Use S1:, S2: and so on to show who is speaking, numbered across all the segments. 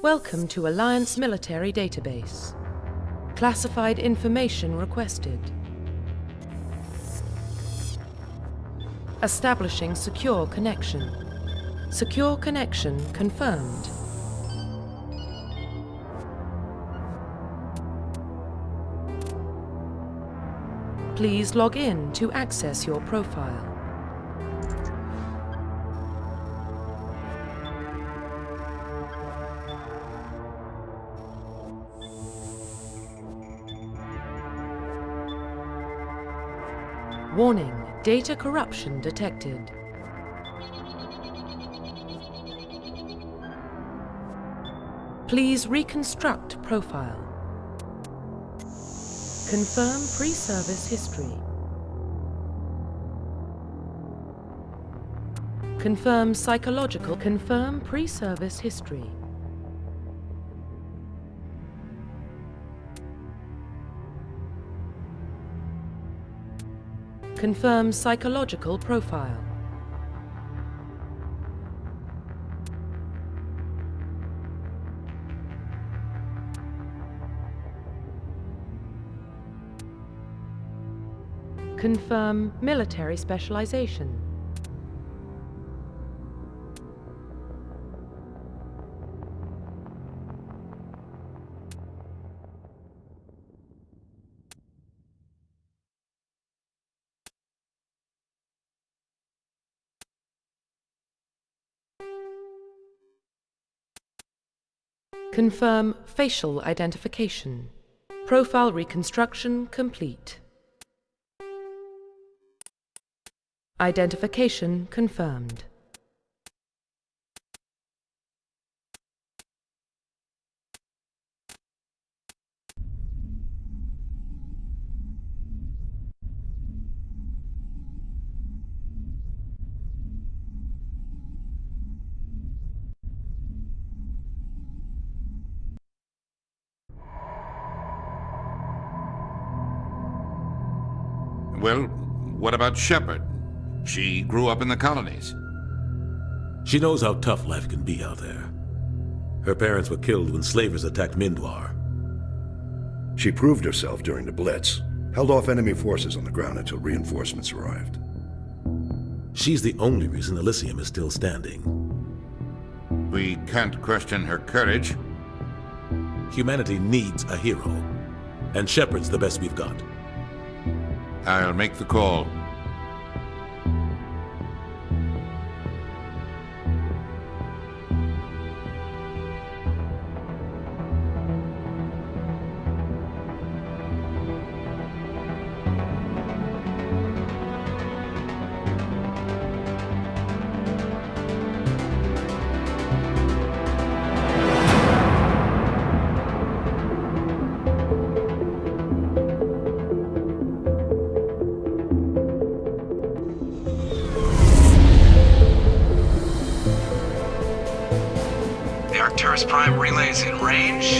S1: Welcome to Alliance Military Database. Classified information requested. Establishing secure connection. Secure connection confirmed. Please log in to access your profile. Warning, data corruption detected. Please reconstruct profile. Confirm pre-service history. Confirm psychological. Confirm pre-service history. Confirm psychological profile. Confirm military specialization. Confirm facial identification. Profile reconstruction complete. Identification confirmed.
S2: Well, what about Shepard? She grew up in the colonies.
S3: She knows how tough life can be out there. Her parents were killed when slavers attacked Mindwar.
S4: She proved herself during the Blitz, held off enemy forces on the ground until reinforcements arrived.
S3: She's the only reason Elysium is still standing.
S2: We can't question her courage.
S3: Humanity needs a hero, and Shepard's the best we've got.
S2: I'll make the call.
S5: Arcturus Prime relays in range.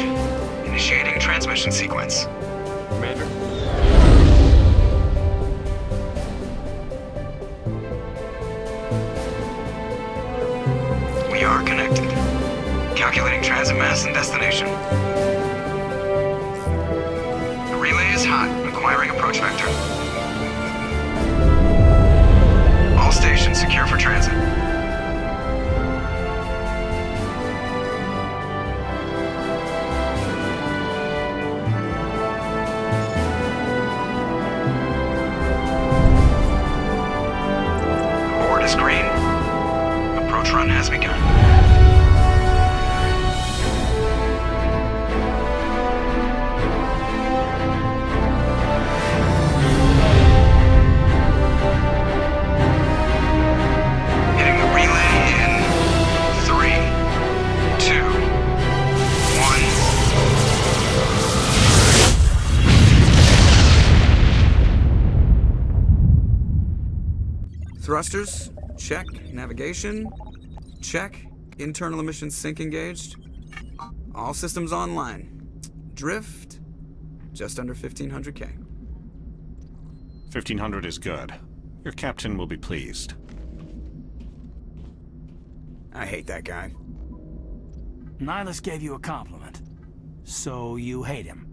S5: Initiating transmission sequence.
S6: Commander.
S5: We are connected. Calculating transit mass and destination. The relay is hot. Acquiring approach vector. All stations secure for transit. Green. Approach run has begun. Hitting the relay in 3, 2, 1.
S6: Thrusters. Check. Navigation. Check. Internal emissions sync engaged. All systems online. Drift. Just under 1500K.
S7: 1500 is good. Your captain will be pleased.
S6: I hate that guy.
S8: Nihilus gave you a compliment. So you hate him.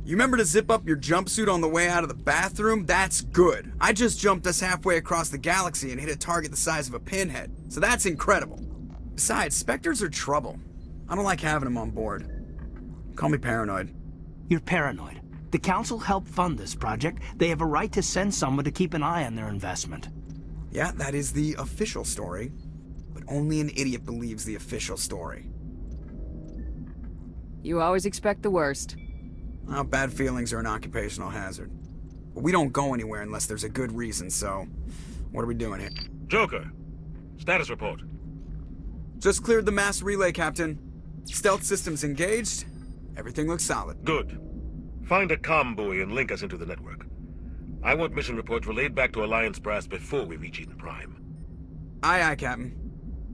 S6: You remember to zip up your jumpsuit on the way out of the bathroom? That's good. I just jumped us halfway across the galaxy and hit a target the size of a pinhead, so that's incredible. Besides, Spectres are trouble. I don't like having them on board. Call me paranoid.
S8: You're paranoid. The Council helped fund this project. They have a right to send someone to keep an eye on their investment.
S6: Yeah, that is the official story. But only an idiot believes the official story.
S9: You always expect the worst.
S6: Well, bad feelings are an occupational hazard. But we don't go anywhere unless there's a good reason, so... What are we doing here?
S3: Joker, status report.
S6: Just cleared the mass relay, Captain. Stealth systems engaged. Everything looks solid.
S3: Good. Find a comm buoy and link us into the network. I want mission reports relayed back to Alliance brass before we reach Eden Prime.
S6: Aye, aye, Captain.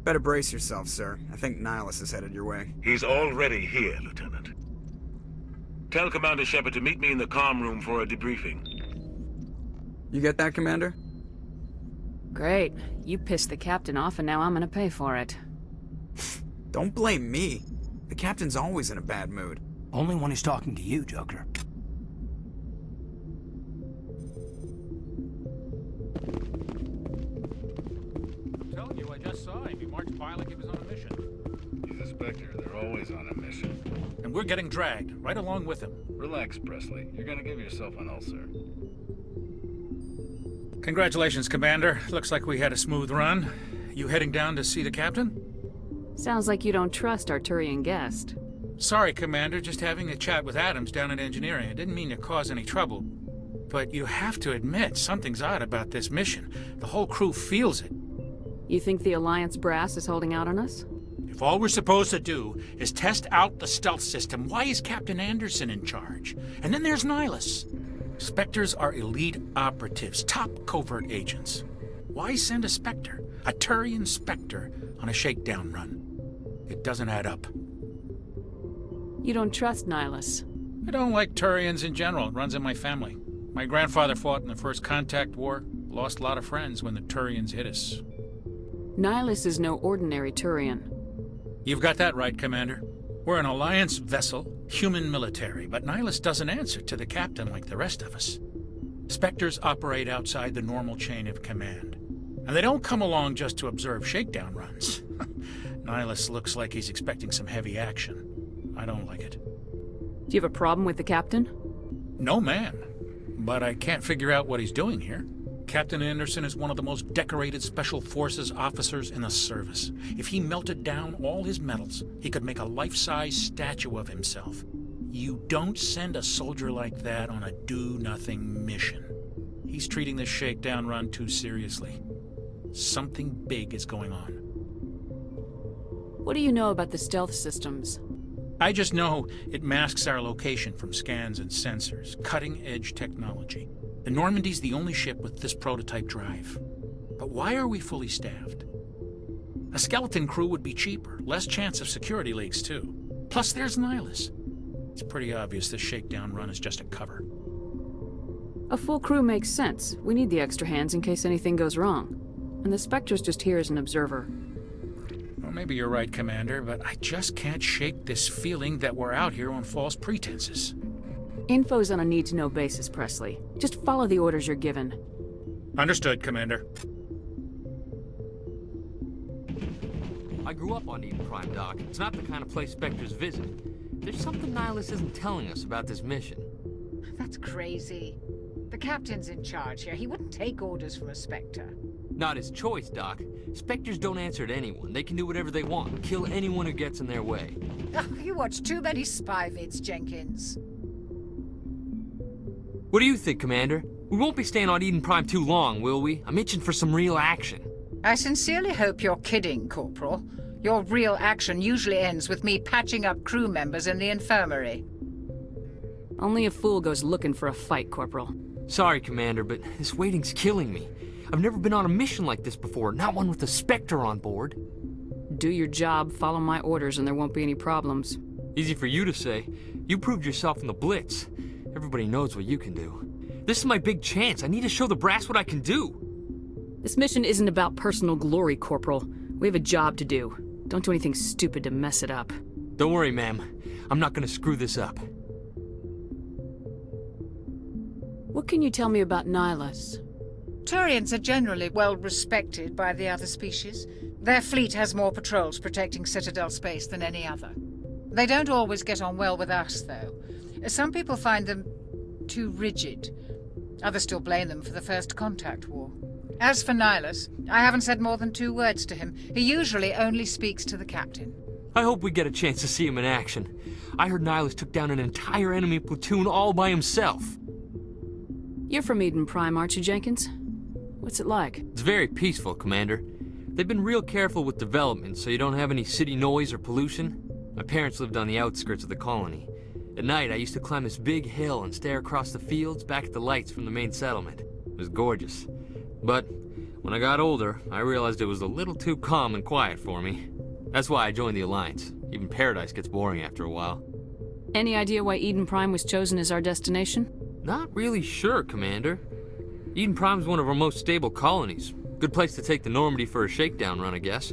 S6: Better brace yourself, sir. I think Nihilus is headed your way.
S3: He's already here, Lieutenant. Tell Commander Shepard to meet me in the comm room for a debriefing.
S6: You get that, Commander?
S9: Great. You pissed the captain off and now I'm gonna pay for it.
S6: Don't blame me. The captain's always in a bad mood.
S8: Only when he's talking to you, Joker.
S10: I'm telling you, I just saw him. He marched by like he was on a mission.
S11: He's a Spectre. They're always on a mission.
S10: And we're getting dragged, right along with him.
S11: Relax, Presley. You're gonna give yourself an ulcer.
S10: Congratulations, Commander. Looks like we had a smooth run. You heading down to see the captain?
S9: Sounds like you don't trust our Turian guest.
S10: Sorry, Commander. Just having a chat with Adams down at engineering. I didn't mean to cause any trouble. But you have to admit, something's odd about this mission. The whole crew feels it.
S9: You think the Alliance brass is holding out on us?
S10: If all we're supposed to do is test out the stealth system, why is Captain Anderson in charge? And then there's Nihilus. Spectres are elite operatives, top covert agents. Why send a Spectre, a Turian Spectre, on a shakedown run? It doesn't add up.
S9: You don't trust Nihilus?
S10: I don't like Turians in general. It runs in my family. My grandfather fought in the First Contact War, lost a lot of friends when the Turians hit us.
S9: Nihilus is no ordinary Turian.
S10: You've got that right, Commander. We're an Alliance vessel, human military, but Nihilus doesn't answer to the captain like the rest of us. Spectres operate outside the normal chain of command. And they don't come along just to observe shakedown runs. Nihilus looks like he's expecting some heavy action. I don't like it.
S9: Do you have a problem with the captain?
S10: No, man. But I can't figure out what he's doing here. Captain Anderson is one of the most decorated Special Forces officers in the service. If he melted down all his medals, he could make a life-size statue of himself. You don't send a soldier like that on a do-nothing mission. He's treating this shakedown run too seriously. Something big is going on.
S9: What do you know about the stealth systems?
S10: I just know it masks our location from scans and sensors. Cutting-edge technology. The Normandy's the only ship with this prototype drive. But why are we fully staffed? A skeleton crew would be cheaper, less chance of security leaks too. Plus there's Nihilus. It's pretty obvious this shakedown run is just a cover.
S9: A full crew makes sense. We need the extra hands in case anything goes wrong. And the Spectre's just here as an observer.
S10: Well, maybe you're right, Commander, but I just can't shake this feeling that we're out here on false pretenses.
S9: Info's on a need-to-know basis, Presley. Just follow the orders you're given.
S10: Understood, Commander.
S12: I grew up on Eden Prime, Doc. It's not the kind of place Spectres visit. There's something Nihilus isn't telling us about this mission.
S13: That's crazy. The captain's in charge here. He wouldn't take orders from a Spectre.
S12: Not his choice, Doc. Spectres don't answer to anyone. They can do whatever they want, kill anyone who gets in their way.
S13: Oh, you watch too many spy vids, Jenkins.
S12: What do you think, Commander? We won't be staying on Eden Prime too long, will we? I'm itching for some real action.
S13: I sincerely hope you're kidding, Corporal. Your real action usually ends with me patching up crew members in the infirmary.
S9: Only a fool goes looking for a fight, Corporal.
S12: Sorry, Commander, but this waiting's killing me. I've never been on a mission like this before, not one with a Spectre on board.
S9: Do your job, follow my orders, and there won't be any problems.
S12: Easy for you to say. You proved yourself in the Blitz. Everybody knows what you can do. This is my big chance. I need to show the brass what I can do.
S9: This mission isn't about personal glory, Corporal. We have a job to do. Don't do anything stupid to mess it up.
S12: Don't worry, ma'am. I'm not gonna screw this up.
S9: What can you tell me about Nihilus?
S13: Turians are generally well respected by the other species. Their fleet has more patrols protecting Citadel space than any other. They don't always get on well with us, though. Some people find them too rigid. Others still blame them for the First Contact War. As for Nihilus, I haven't said more than 2 words to him. He usually only speaks to the captain.
S12: I hope we get a chance to see him in action. I heard Nihilus took down an entire enemy platoon all by himself.
S9: You're from Eden Prime, aren't you, Jenkins? What's it like?
S12: It's very peaceful, Commander. They've been real careful with development, so you don't have any city noise or pollution. My parents lived on the outskirts of the colony. At night, I used to climb this big hill and stare across the fields back at the lights from the main settlement. It was gorgeous. But when I got older, I realized it was a little too calm and quiet for me. That's why I joined the Alliance. Even Paradise gets boring after a while.
S9: Any idea why Eden Prime was chosen as our destination?
S12: Not really sure, Commander. Eden Prime's one of our most stable colonies. Good place to take the Normandy for a shakedown run, I guess.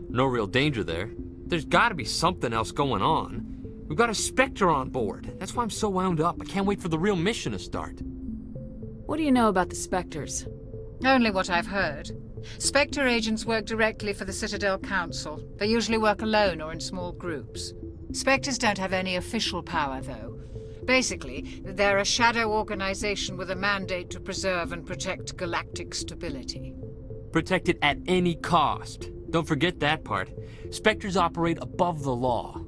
S12: No real danger there. There's gotta be something else going on. We've got a Spectre on board. That's why I'm so wound up. I can't wait for the real mission to start.
S9: What do you know about the Spectres?
S13: Only what I've heard. Spectre agents work directly for the Citadel Council. They usually work alone or in small groups. Spectres don't have any official power, though. Basically, they're a shadow organization with a mandate to preserve and protect galactic stability.
S12: Protect it at any cost. Don't forget that part. Spectres operate above the law.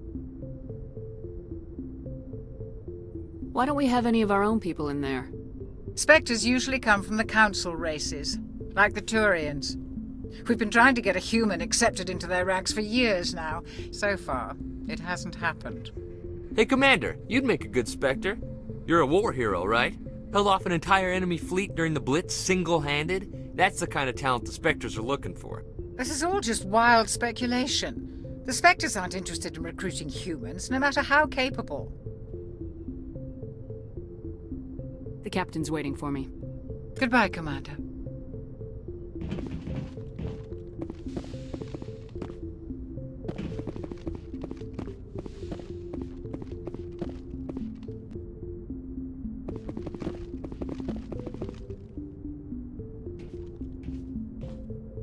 S9: Why don't we have any of our own people in there?
S13: Spectres usually come from the Council races, like the Turians. We've been trying to get a human accepted into their ranks for years now. So far, it hasn't happened.
S12: Hey, Commander, you'd make a good Spectre. You're a war hero, right? Held off an entire enemy fleet during the Blitz single-handed? That's the kind of talent the Spectres are looking for.
S13: This is all just wild speculation. The Spectres aren't interested in recruiting humans, no matter how capable.
S9: The captain's waiting for me.
S13: Goodbye, Commander.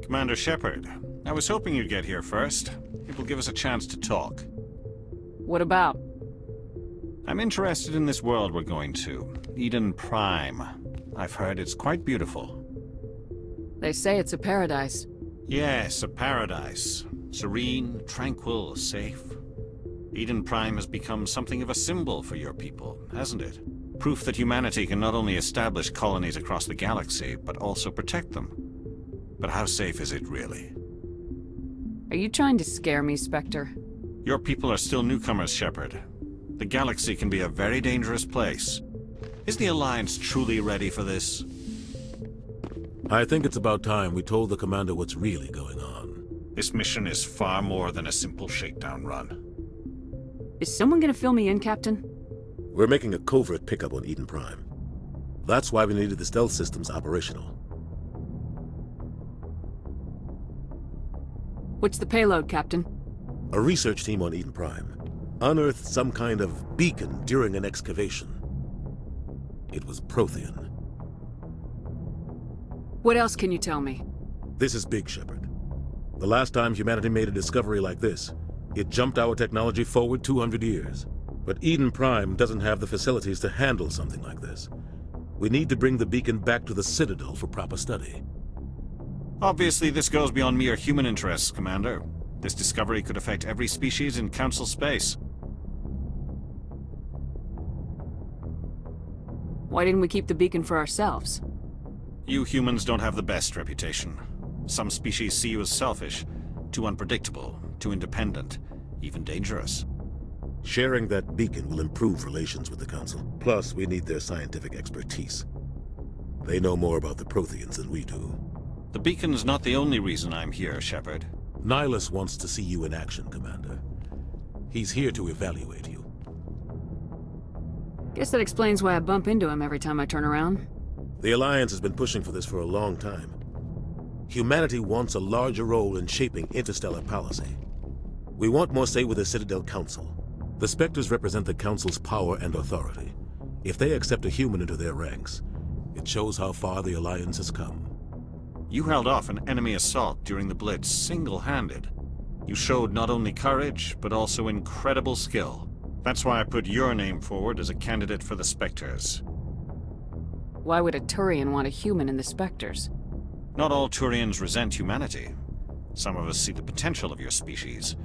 S7: Commander Shepard, I was hoping you'd get here first. It will give us a chance to talk.
S9: What about?
S7: I'm interested in this world we're going to, Eden Prime. I've heard it's quite beautiful.
S9: They say it's a paradise.
S7: Yes, a paradise. Serene, tranquil, safe. Eden Prime has become something of a symbol for your people, hasn't it? Proof that humanity can not only establish colonies across the galaxy, but also protect them. But how safe is it, really?
S9: Are you trying to scare me, Spectre?
S7: Your people are still newcomers, Shepard. The galaxy can be a very dangerous place. Is the Alliance truly ready for this?
S14: I think it's about time we told the Commander what's really going on.
S7: This mission is far more than a simple shakedown run.
S9: Is someone gonna fill me in, Captain?
S14: We're making a covert pickup on Eden Prime. That's why we needed the stealth systems operational.
S9: What's the payload, Captain?
S14: A research team on Eden Prime unearthed some kind of beacon during an excavation. It was Prothean.
S9: What else can you tell me?
S14: This is big, Shepard. The last time humanity made a discovery like this, it jumped our technology forward 200 years. But Eden Prime doesn't have the facilities to handle something like this. We need to bring the beacon back to the Citadel for proper study.
S7: Obviously, this goes beyond mere human interests, Commander. This discovery could affect every species in Council space.
S9: Why didn't we keep the beacon for ourselves?
S7: You humans don't have the best reputation. Some species see you as selfish, too unpredictable, too independent, even dangerous.
S14: Sharing that beacon will improve relations with the Council. Plus, we need their scientific expertise. They know more about the Protheans than we do.
S7: The beacon's not the only reason I'm here, Shepard.
S14: Nihilus wants to see you in action, Commander. He's here to evaluate you.
S9: Guess that explains why I bump into him every time I turn around.
S14: The Alliance has been pushing for this for a long time. Humanity wants a larger role in shaping interstellar policy. We want more say with the Citadel Council. The Spectres represent the Council's power and authority. If they accept a human into their ranks, it shows how far the Alliance has come.
S7: You held off an enemy assault during the Blitz single-handed. You showed not only courage, but also incredible skill. That's why I put your name forward as a candidate for the Spectres.
S9: Why would a Turian want a human in the Spectres?
S7: Not all Turians resent humanity. Some of us see the potential of your species.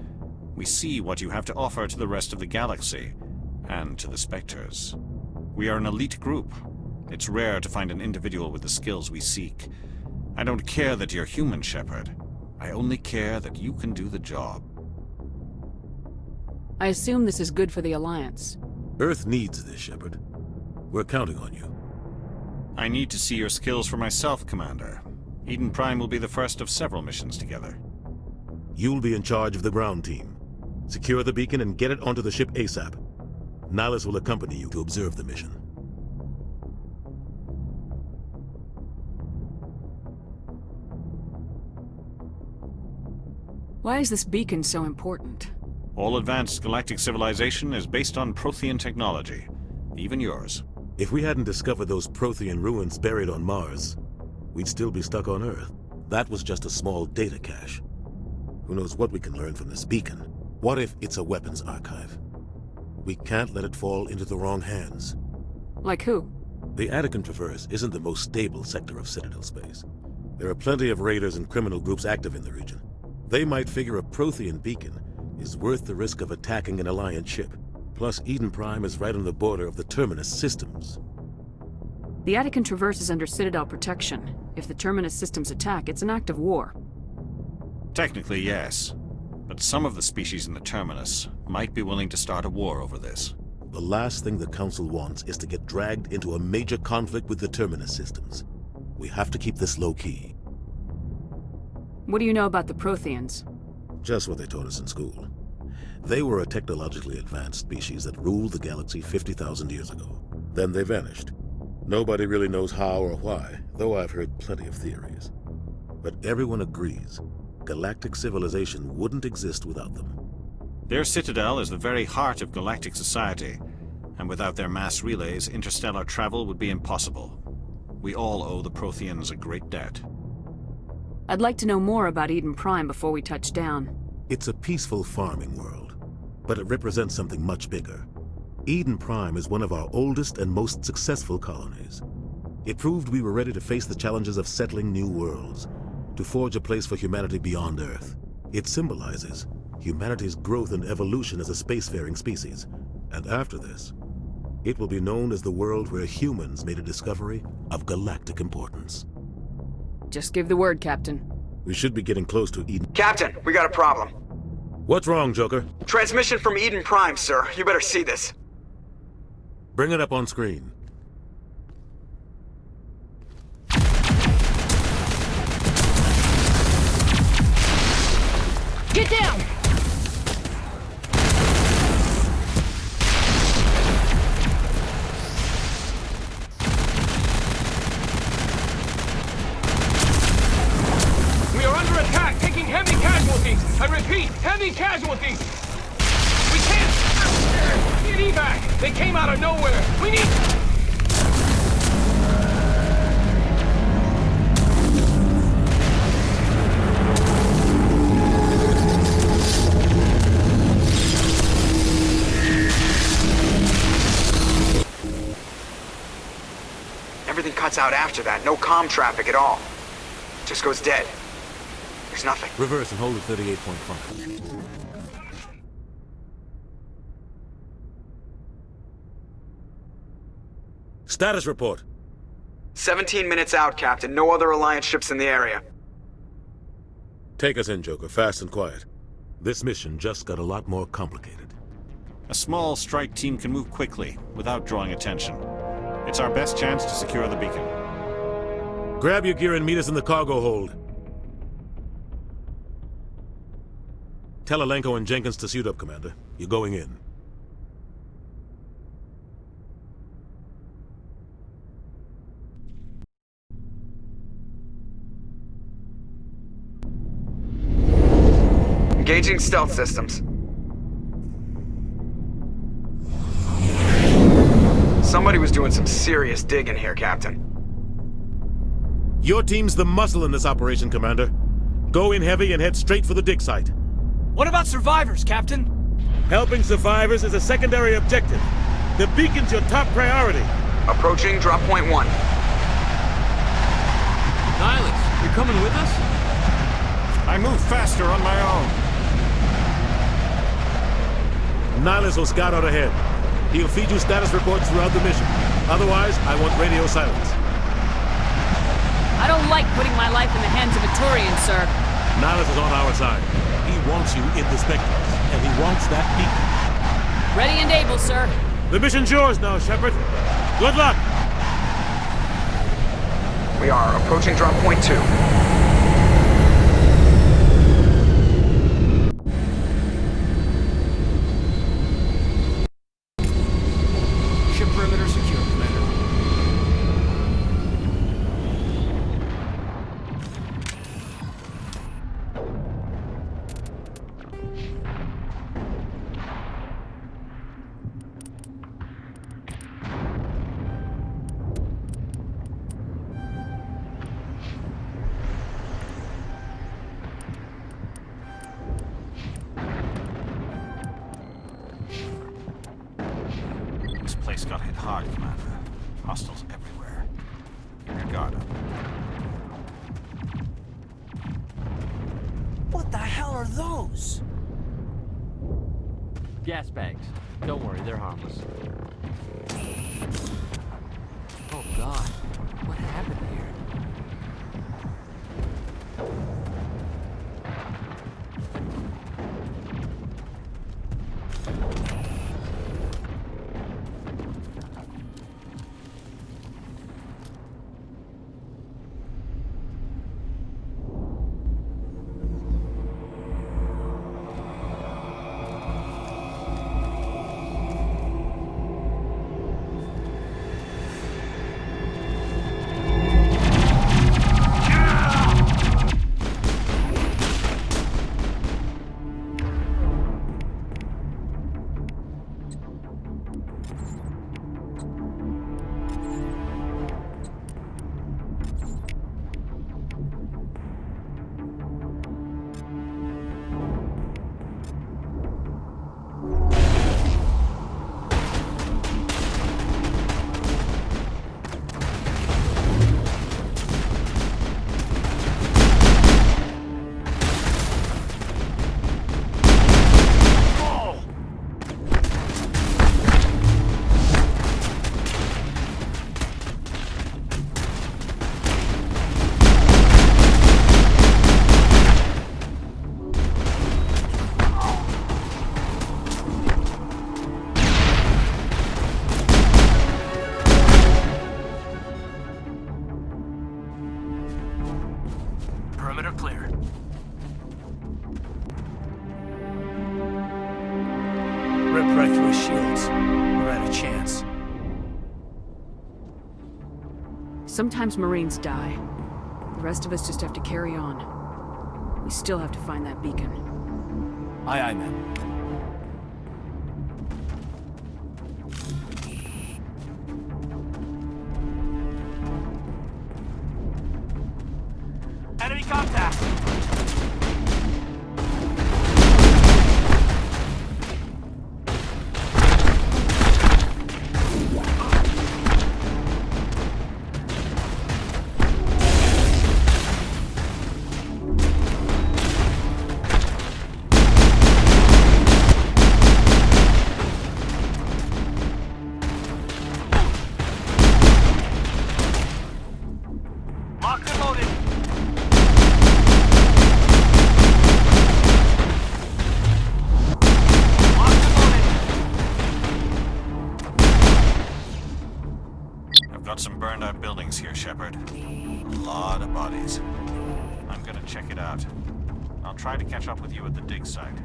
S7: We see what you have to offer to the rest of the galaxy, and to the Spectres. We are an elite group. It's rare to find an individual with the skills we seek. I don't care that you're human, Shepard. I only care that you can do the job.
S9: I assume this is good for the Alliance.
S14: Earth needs this, Shepard. We're counting on you.
S7: I need to see your skills for myself, Commander. Eden Prime will be the first of several missions together.
S14: You'll be in charge of the ground team. Secure the beacon and get it onto the ship ASAP. Nihilus will accompany you to observe the mission.
S9: Why is this beacon so important?
S7: All advanced galactic civilization is based on Prothean technology. Even yours.
S14: If we hadn't discovered those Prothean ruins buried on Mars, we'd still be stuck on Earth. That was just a small data cache. Who knows what we can learn from this beacon? What if it's a weapons archive? We can't let it fall into the wrong hands.
S9: Like who?
S14: The Attican Traverse isn't the most stable sector of Citadel space. There are plenty of raiders and criminal groups active in the region. They might figure a Prothean beacon is worth the risk of attacking an Alliance ship. Plus, Eden Prime is right on the border of the Terminus systems.
S9: The Attican Traverse is under Citadel protection. If the Terminus systems attack, it's an act of war.
S7: Technically, yes. But some of the species in the Terminus might be willing to start a war over this.
S14: The last thing the Council wants is to get dragged into a major conflict with the Terminus systems. We have to keep this low-key.
S9: What do you know about the Protheans?
S14: Just what they taught us in school. They were a technologically advanced species that ruled the galaxy 50,000 years ago. Then they vanished. Nobody really knows how or why, though I've heard plenty of theories. But everyone agrees, galactic civilization wouldn't exist without them.
S7: Their citadel is the very heart of galactic society, and without their mass relays, interstellar travel would be impossible. We all owe the Protheans a great debt.
S9: I'd like to know more about Eden Prime before we touch down.
S14: It's a peaceful farming world, but it represents something much bigger. Eden Prime is one of our oldest and most successful colonies. It proved we were ready to face the challenges of settling new worlds, to forge a place for humanity beyond Earth. It symbolizes humanity's growth and evolution as a spacefaring species. And after this, it will be known as the world where humans made a discovery of galactic importance.
S9: Just give the word, Captain.
S14: We should be getting close to Eden.
S6: Captain, we got a problem.
S14: What's wrong, Joker?
S6: Transmission from Eden Prime, sir. You better see this.
S14: Bring it up on screen.
S15: Get down!
S16: We are under attack, taking heavy casualties. I repeat, heavy casualties. We can't... Need evac. They came out of nowhere. We need...
S6: Everything cuts out after that. No comm traffic at all. Just goes dead. There's nothing.
S14: Reverse and hold at 38.5. Status report.
S6: 17 minutes out, Captain. No other Alliance ships in the area.
S14: Take us in, Joker, fast and quiet. This mission just got a lot more complicated.
S7: A small strike team can move quickly, without drawing attention. It's our best chance to secure the beacon.
S14: Grab your gear and meet us in the cargo hold. Tell Alenko and Jenkins to suit up, Commander. You're going in.
S6: Engaging stealth systems. Somebody was doing some serious digging here, Captain.
S14: Your team's the muscle in this operation, Commander. Go in heavy and head straight for the dig site.
S8: What about survivors, Captain?
S14: Helping survivors is a secondary objective. The beacon's your top priority.
S6: Approaching drop point 1.
S12: Nihilus, you're coming with us?
S7: I move faster on my own.
S14: Nihilus will scout out ahead. He'll feed you status reports throughout the mission. Otherwise, I want radio silence.
S9: I don't like putting my life in the hands of a Turian, sir.
S14: Nihilus is on our side. He wants you in the Spectres, and he wants that beacon.
S9: Ready and able, sir.
S14: The mission's yours now, Shepard. Good luck!
S6: We are approaching drop point 2.
S8: Ship perimeter secure, Commander.
S7: This place got hit hard, Commander. Hostiles everywhere. Keep your guard up.
S8: What the hell are those?
S12: Gas bags. Don't worry, they're harmless. Oh God, what happened here?
S8: Perimeter clear. Rip right through his shields. We're out of chance.
S9: Sometimes Marines die. The rest of us just have to carry on. We still have to find that beacon.
S8: Aye, aye, man. Enemy contact! Locked and loaded!
S7: I've got some burned out buildings here, Shepard. A lot of bodies. I'm gonna check it out. I'll try to catch up with you at the dig site.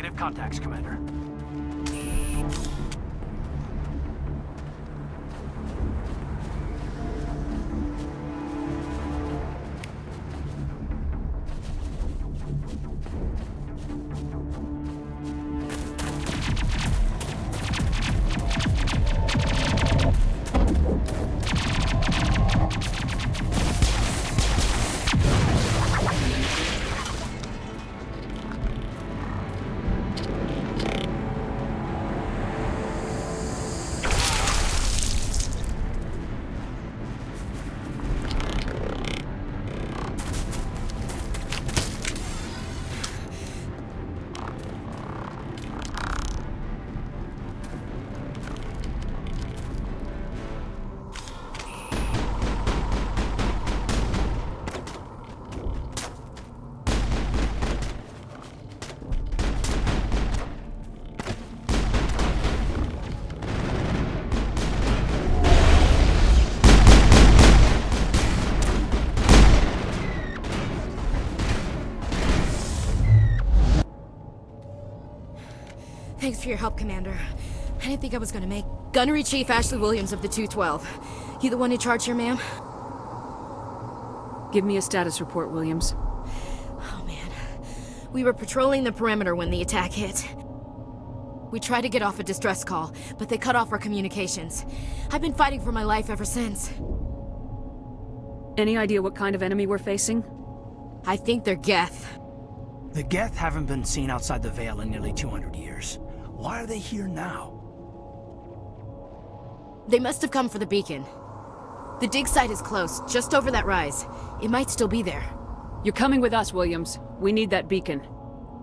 S8: Negative contacts, Commander.
S15: Thanks for your help, Commander. I didn't think I was gonna make... Gunnery Chief Ashley Williams of the 212. You the one in charge here, ma'am?
S9: Give me a status report, Williams.
S15: Oh, man. We were patrolling the perimeter when the attack hit. We tried to get off a distress call, but they cut off our communications. I've been fighting for my life ever since.
S9: Any idea what kind of enemy we're facing?
S15: I think they're Geth.
S8: The Geth haven't been seen outside the Veil in nearly 200 years. Why are they here now?
S15: They must have come for the beacon. The dig site is close, just over that rise. It might still be there.
S9: You're coming with us, Williams. We need that beacon.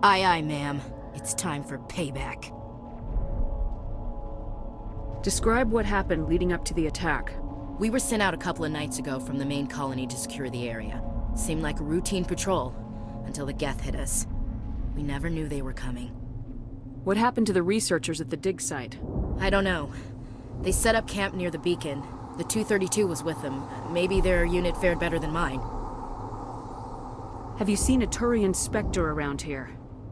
S15: Aye, aye, ma'am. It's time for payback.
S9: Describe what happened leading up to the attack.
S15: We were sent out a couple of nights ago from the main colony to secure the area. Seemed like a routine patrol, until the Geth hit us. We never knew they were coming.
S9: What happened to the researchers at the dig site?
S15: I don't know. They set up camp near the beacon. The 232 was with them. Maybe their unit fared better than mine.
S9: Have you seen a Turian Spectre around here?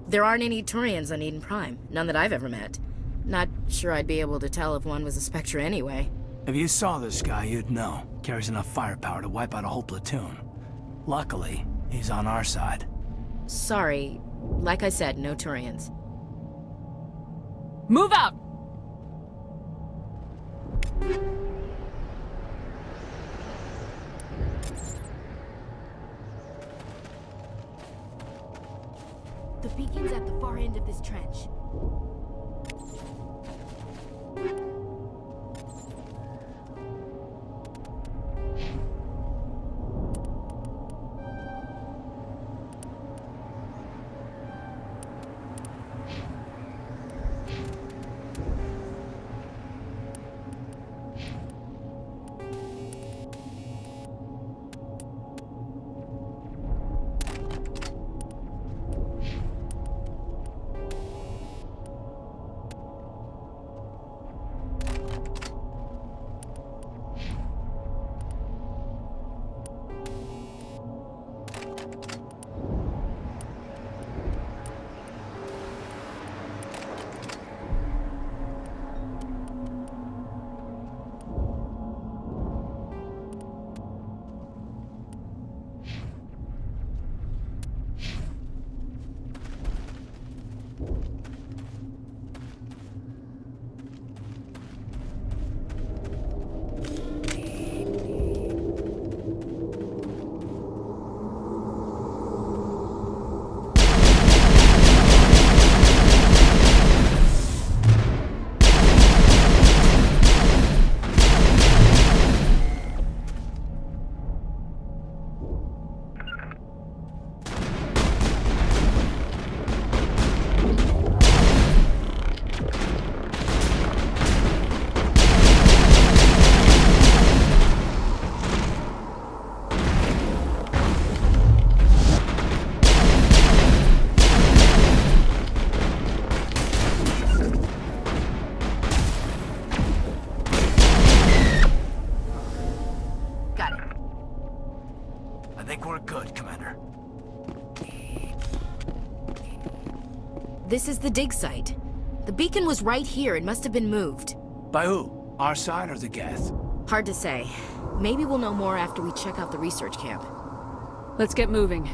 S15: There aren't any Turians on Eden Prime. None that I've ever met. Not sure I'd be able to tell if one was a Spectre anyway.
S8: If you saw this guy, you'd know. Carries enough firepower to wipe out a whole platoon. Luckily, he's on our side.
S15: Sorry. Like I said, no Turians.
S9: Move out!
S15: The beacon's at the far end of this trench. This is the dig site. The beacon was right here. It must have been moved.
S8: By who? Our side or the Geth?
S15: Hard to say. Maybe we'll know more after we check out the research camp.
S9: Let's get moving.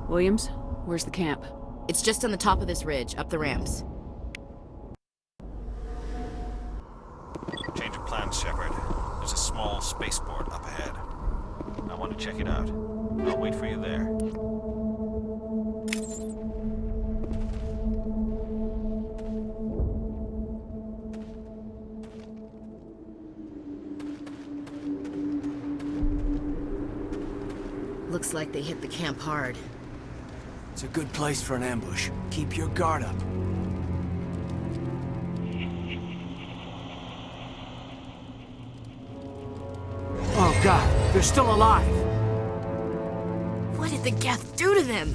S9: Williams, where's the camp?
S15: It's just on the top of this ridge, up the ramps.
S7: Change of plans, Shepard. There's a small spaceport up ahead. I want to check it out. I'll wait for you there.
S15: Looks like they hit the camp hard.
S8: It's a good place for an ambush. Keep your guard up. Oh god, they're still alive!
S15: What did the Geth do to them?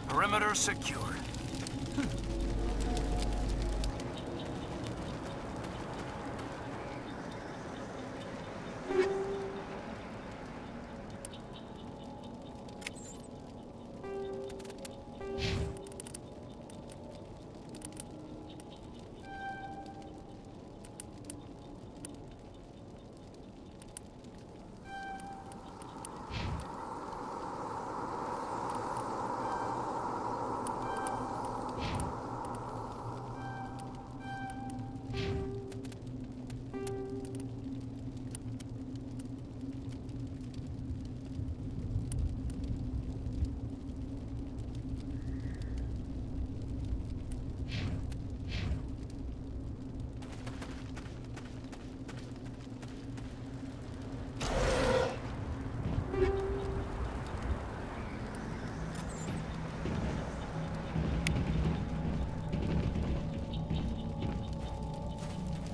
S8: Perimeter secured.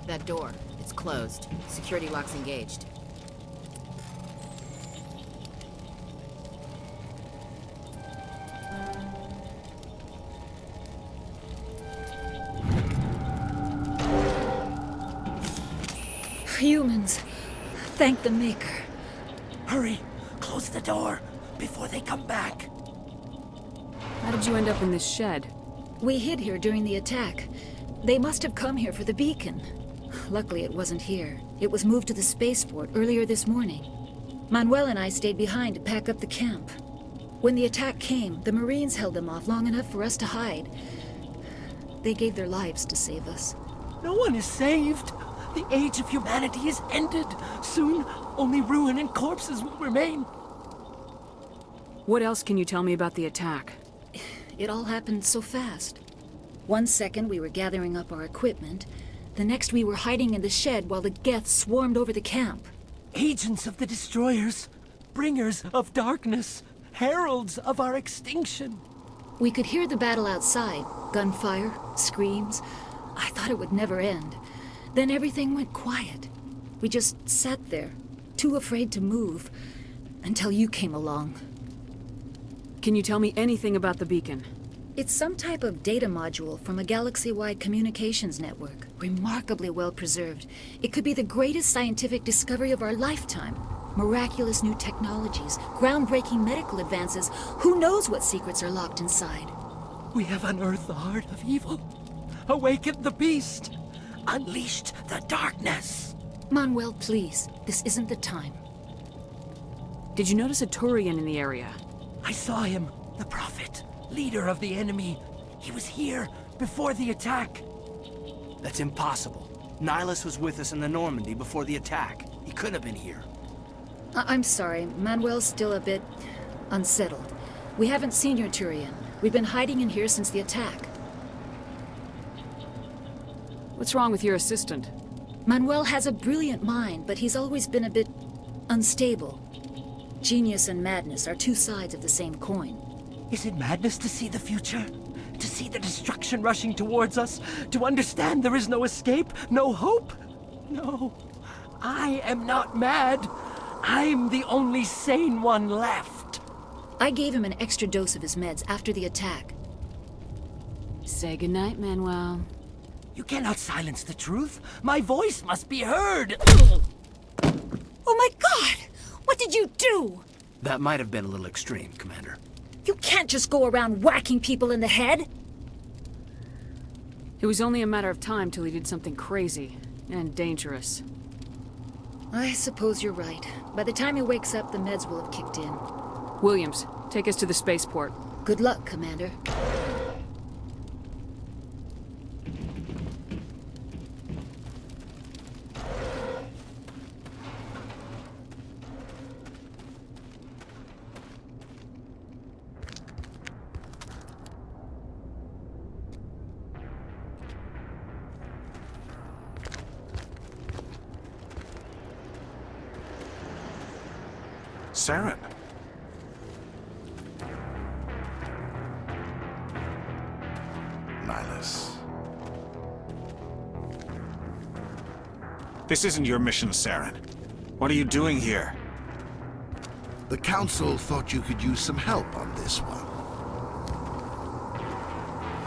S15: That door. It's closed. Security lock's engaged.
S17: Humans. Thank the Maker.
S8: Hurry! Close the door before they come back.
S9: How did you end up in this shed?
S17: We hid here during the attack. They must have come here for the beacon. Luckily, it wasn't here. It was moved to the spaceport earlier this morning. Manuel and I stayed behind to pack up the camp. When the attack came, the Marines held them off long enough for us to hide. They gave their lives to save us.
S18: No one is saved. The age of humanity is ended. Soon, only ruin and corpses will remain.
S9: What else can you tell me about the attack?
S17: It all happened so fast. 1 second we were gathering up our equipment. The next we were hiding in the shed while the Geth swarmed over the camp.
S18: Agents of the Destroyers. Bringers of darkness. Heralds of our extinction.
S17: We could hear the battle outside. Gunfire, screams. I thought it would never end. Then everything went quiet. We just sat there, too afraid to move, until you came along.
S9: Can you tell me anything about the beacon?
S17: It's some type of data module from a galaxy-wide communications network. Remarkably well preserved. It could be the greatest scientific discovery of our lifetime. Miraculous new technologies, groundbreaking medical advances. Who knows what secrets are locked inside?
S18: We have unearthed the heart of evil. Awakened the beast. Unleashed the darkness.
S17: Manuel, please. This isn't the time.
S9: Did you notice a Turian in the area?
S18: I saw him. The Prophet. Leader of the enemy. He was here before the attack.
S8: That's impossible. Nihilus was with us in the Normandy before the attack. He couldn't have been here.
S17: I'm sorry. Manuel's still a bit unsettled. We haven't seen your Turian. We've been hiding in here since the attack.
S9: What's wrong with your assistant?
S17: Manuel has a brilliant mind, but he's always been a bit unstable. Genius and madness are two sides of the same coin.
S18: Is it madness to see the future? To see the destruction rushing towards us? To understand there is no escape? No hope? No. I am not mad. I'm the only sane one left.
S17: I gave him an extra dose of his meds after the attack.
S9: Say goodnight, Manuel.
S18: You cannot silence the truth. My voice must be heard.
S15: Oh my god! What did you do?
S8: That might have been a little extreme, Commander.
S17: You can't just go around whacking people in the head!
S9: It was only a matter of time till he did something crazy and dangerous.
S17: I suppose you're right. By the time he wakes up, the meds will have kicked in.
S9: Williams, take us to the spaceport.
S17: Good luck, Commander.
S19: Saren. Nihilus.
S7: This isn't your mission, Saren. What are you doing here?
S20: The Council thought you could use some help on this one.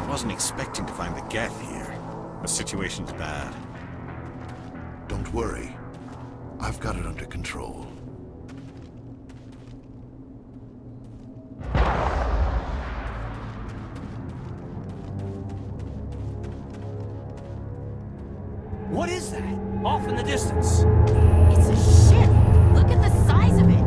S7: I wasn't expecting to find the Geth here. The situation's bad.
S20: Don't worry. I've got it under control.
S8: What is that? Off in the distance.
S15: It's a ship. Look at the size of it.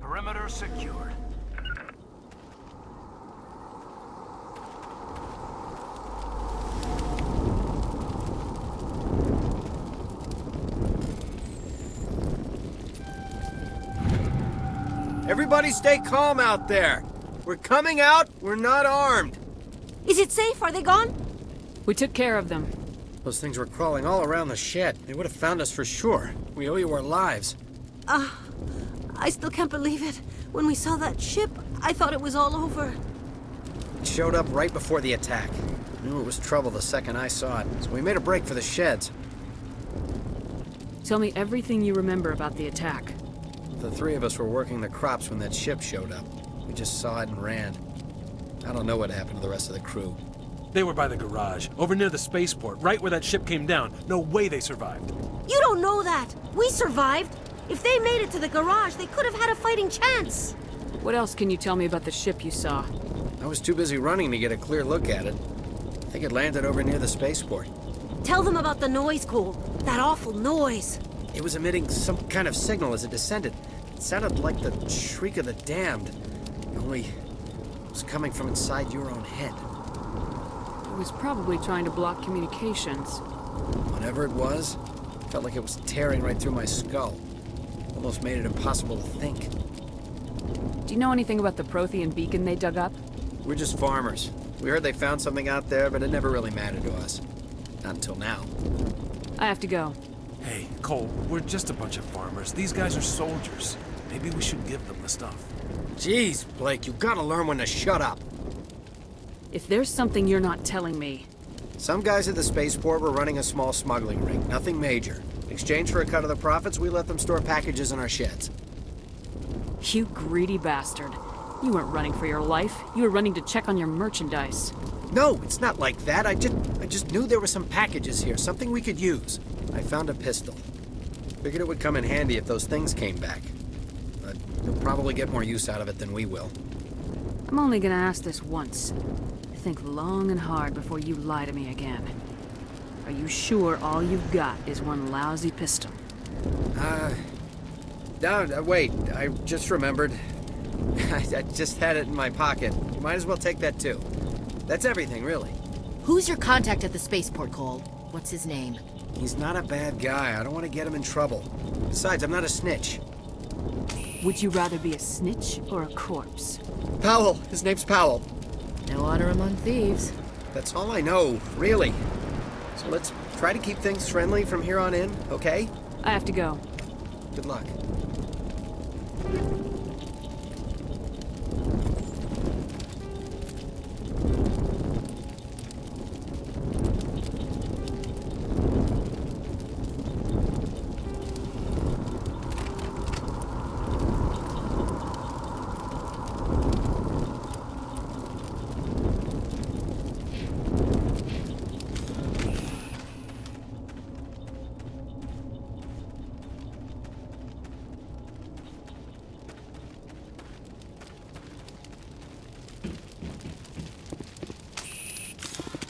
S8: Perimeter secured.
S6: Everybody stay calm out there. We're coming out, we're not armed.
S15: Is it safe? Are they gone?
S9: We took care of them.
S6: Those things were crawling all around the shed. They would have found us for sure. We owe you our lives.
S15: I still can't believe it. When we saw that ship, I thought it was all over.
S6: It showed up right before the attack. Knew it was trouble the second I saw it, so we made a break for the sheds.
S9: Tell me everything you remember about the attack.
S6: The three of us were working the crops when that ship showed up. We just saw it and ran. I don't know what happened to the rest of the crew.
S21: They were by the garage, over near the spaceport, right where that ship came down. No way they survived.
S15: You don't know that. We survived. If they made it to the garage, they could have had a fighting chance.
S9: What else can you tell me about the ship you saw?
S19: I was too busy running to get a clear look at it. I think it landed over near the spaceport.
S15: Tell them about the noise, Cole. That awful noise.
S19: It was emitting some kind of signal as it descended. It sounded like the shriek of the damned. Only it was coming from inside your own head.
S9: It was probably trying to block communications.
S19: Whatever it was, it felt like it was tearing right through my skull. Almost made it impossible to think.
S9: Do you know anything about the Prothean beacon they dug up?
S19: We're just farmers. We heard they found something out there, but it never really mattered to us. Not until now.
S9: I have to go.
S21: Hey, Cole, we're just a bunch of farmers. These guys are soldiers. Maybe we should give them the stuff.
S19: Jeez, Blake, you gotta learn when to shut up.
S9: If there's something you're not telling me...
S19: Some guys at the spaceport were running a small smuggling ring. Nothing major. In exchange for a cut of the profits, we let them store packages in our sheds.
S9: You greedy bastard. You weren't running for your life. You were running to check on your merchandise.
S19: No, it's not like that. I just knew there were some packages here, something we could use. I found a pistol. Figured it would come in handy if those things came back. But you'll probably get more use out of it than we will.
S9: I'm only gonna ask this once. Think long and hard before you lie to me again. Are you sure all you've got is one lousy pistol?
S19: No, wait. I just remembered. I just had it in my pocket. You might as well take that too. That's everything, really.
S15: Who's your contact at the spaceport, Cole? What's his name?
S19: He's not a bad guy. I don't want to get him in trouble. Besides, I'm not a snitch.
S9: Would you rather be a snitch or a corpse?
S19: Powell. His name's Powell.
S15: No honor among thieves.
S19: That's all I know, really. So let's try to keep things friendly from here on in, okay?
S9: I have to go.
S19: Good luck.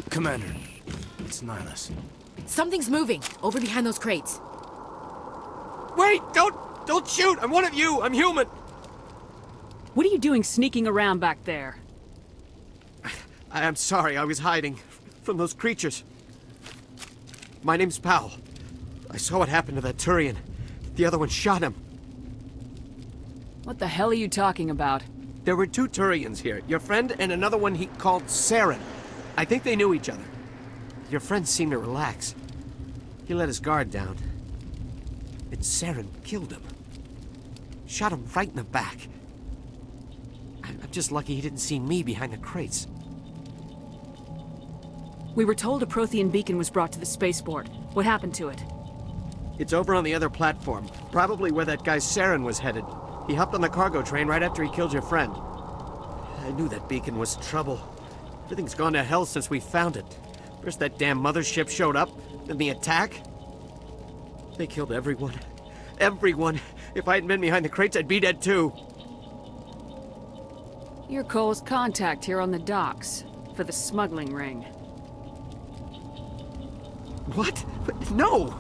S21: Commander, it's Nihilus.
S15: Something's moving, over behind those crates.
S19: Wait! Don't shoot! I'm one of you! I'm human!
S9: What are you doing sneaking around back there?
S19: I'm sorry, I was hiding from those creatures. My name's Powell. I saw what happened to that Turian. The other one shot him.
S9: What the hell are you talking about?
S19: There were two Turians here. Your friend and another one he called Saren. I think they knew each other. Your friend seemed to relax. He let his guard down. And Saren killed him. Shot him right in the back. I'm just lucky he didn't see me behind the crates.
S9: We were told a Prothean beacon was brought to the spaceport. What happened to it?
S19: It's over on the other platform. Probably where that guy Saren was headed. He hopped on the cargo train right after he killed your friend. I knew that beacon was trouble. Everything's gone to hell since we found it. First that damn mothership showed up, then the attack. They killed everyone. Everyone. If I hadn't been behind the crates, I'd be dead too.
S9: You're Cole's contact here on the docks, for the smuggling ring.
S19: What? No!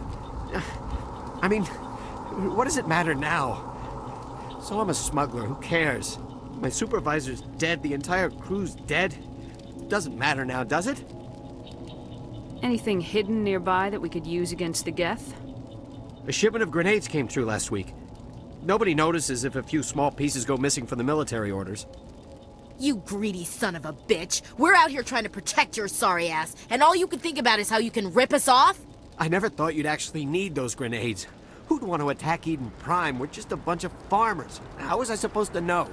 S19: I mean, what does it matter now? So I'm a smuggler, who cares? My supervisor's dead, the entire crew's dead. Doesn't matter now, does it?
S9: Anything hidden nearby that we could use against the Geth?
S19: A shipment of grenades came through last week. Nobody notices if a few small pieces go missing from the military orders.
S15: You greedy son of a bitch! We're out here trying to protect your sorry ass, and all you can think about is how you can rip us off?
S19: I never thought you'd actually need those grenades. Who'd want to attack Eden Prime? We're just a bunch of farmers. How was I supposed to know?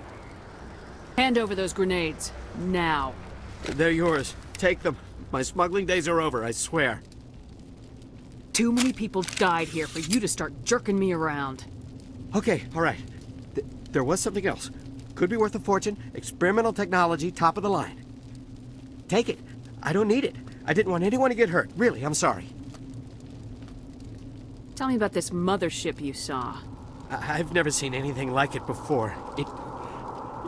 S9: Hand over those grenades. Now.
S19: They're yours. Take them. My smuggling days are over, I swear.
S9: Too many people died here for you to start jerking me around.
S19: Okay, all right. There was something else. Could be worth a fortune. Experimental technology, top of the line. Take it. I don't need it. I didn't want anyone to get hurt. Really, I'm sorry.
S9: Tell me about this mothership you saw.
S19: I've never seen anything like it before.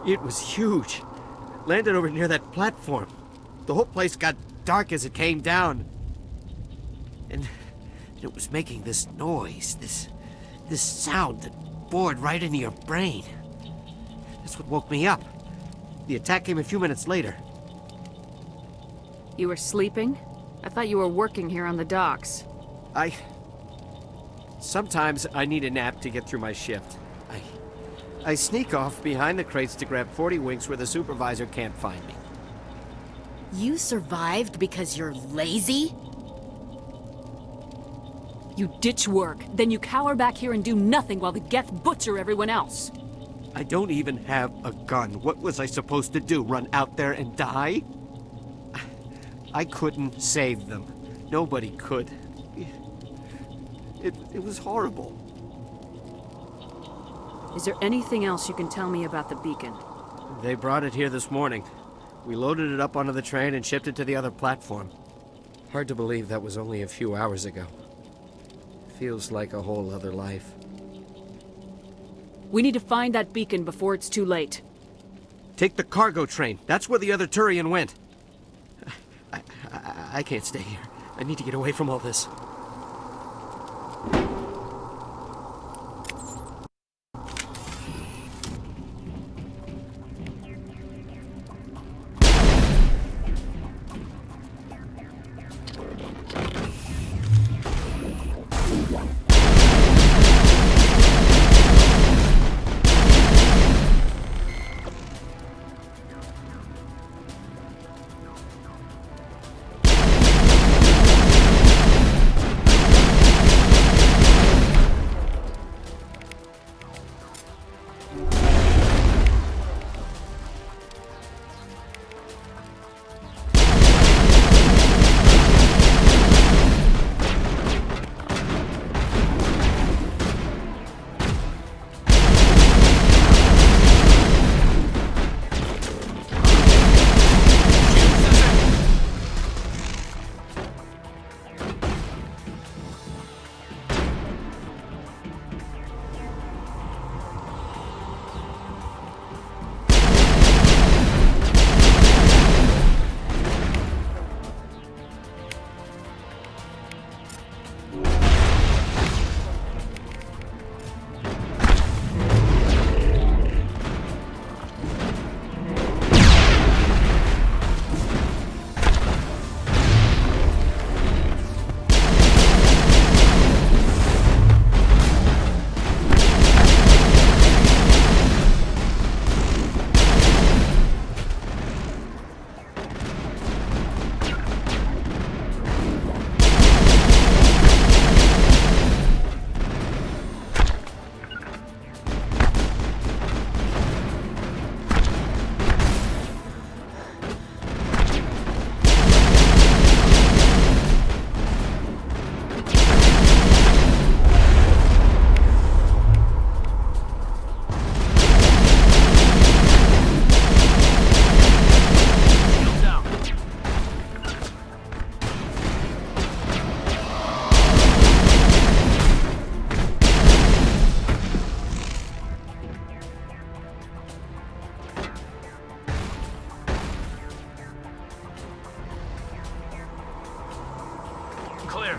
S19: It was huge. Landed over near that platform. The whole place got dark as it came down. And it was making this noise, this sound that bored right into your brain. That's what woke me up. The attack came a few minutes later.
S9: You were sleeping? I thought you were working here on the docks.
S19: Sometimes I need a nap to get through my shift. I sneak off behind the crates to grab 40 winks where the supervisor can't find me.
S15: You survived because you're lazy?
S9: You ditch work, then you cower back here and do nothing while the Geth butcher everyone else.
S19: I don't even have a gun. What was I supposed to do? Run out there and die? I couldn't save them. Nobody could. It was horrible.
S9: Is there anything else you can tell me about the beacon?
S19: They brought it here this morning. We loaded it up onto the train and shipped it to the other platform. Hard to believe that was only a few hours ago. Feels like a whole other life.
S9: We need to find that beacon before it's too late.
S19: Take the cargo train. That's where the other Turian went. I can't stay here. I need to get away from all this.
S16: Clear.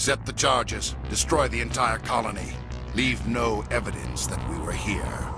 S20: Set the charges. Destroy the entire colony. Leave no evidence that we were here.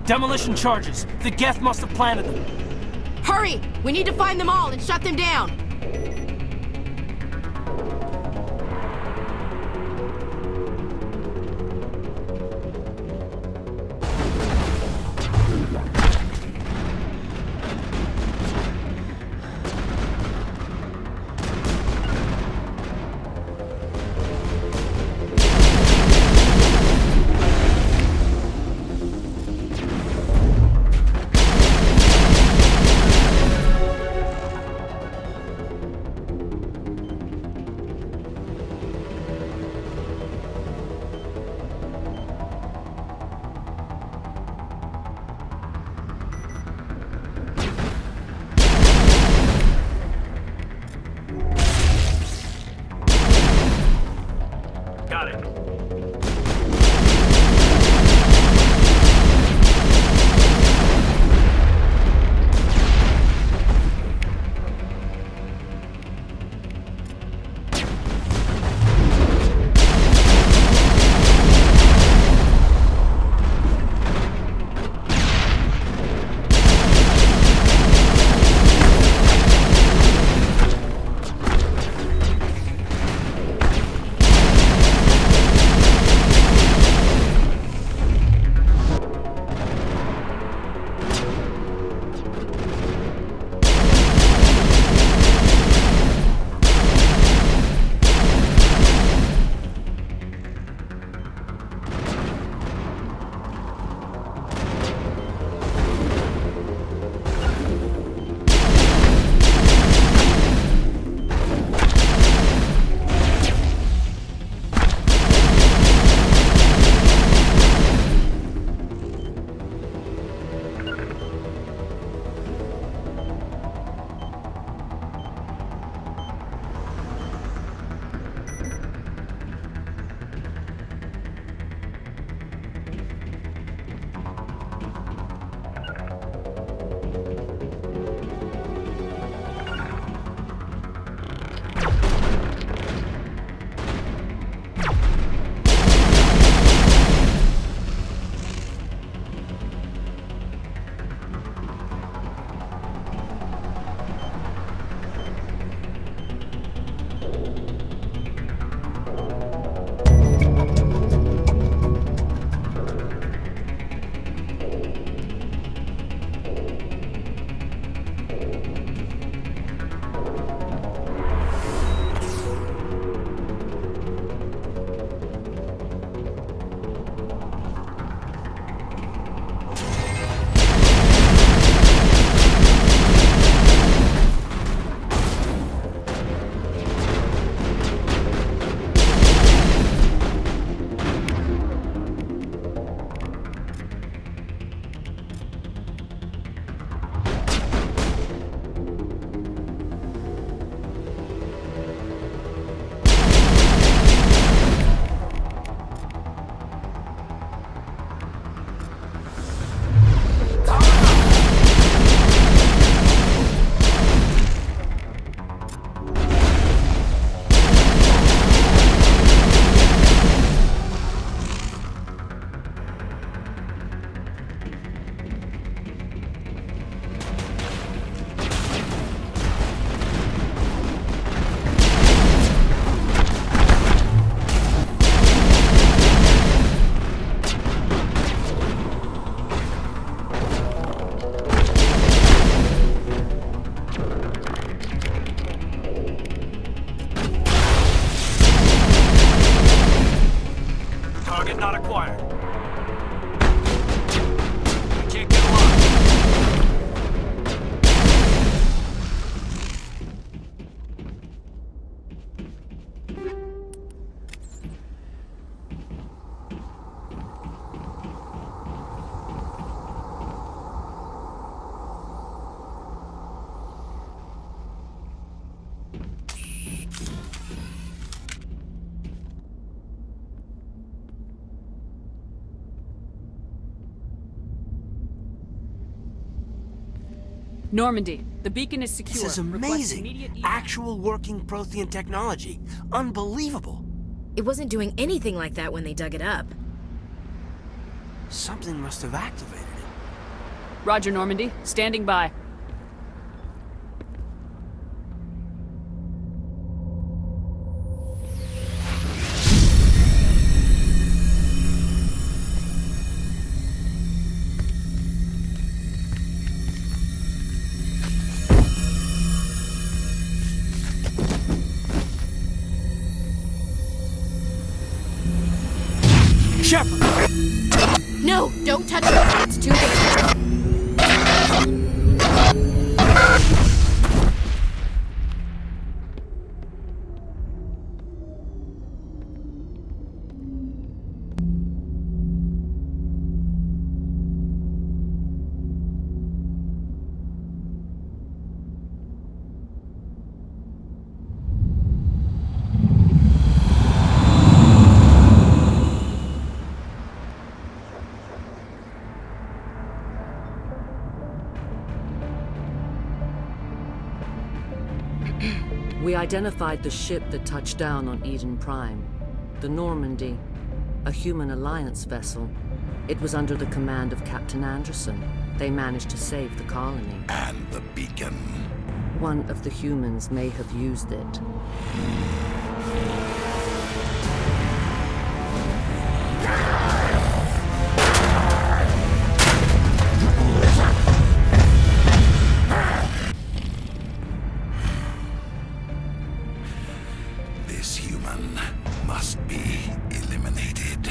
S18: Demolition charges. The Geth must have planted them.
S15: Hurry! We need to find them all and shut them down!
S18: Got it.
S9: Normandy, the beacon is secure.
S18: This is
S9: Request
S18: amazing.
S9: immediate evac.
S18: Actual working Prothean technology. Unbelievable.
S15: It wasn't doing anything like that when they dug it up.
S18: Something must have activated it.
S9: Roger, Normandy. Standing by.
S18: Shepard!
S15: No, don't touch it. It's too dangerous.
S1: We identified the ship that touched down on Eden Prime. The Normandy, a human alliance vessel. It was under the command of Captain Anderson. They managed to save the colony.
S20: And the beacon.
S1: One of the humans may have used it.
S20: This human must be eliminated.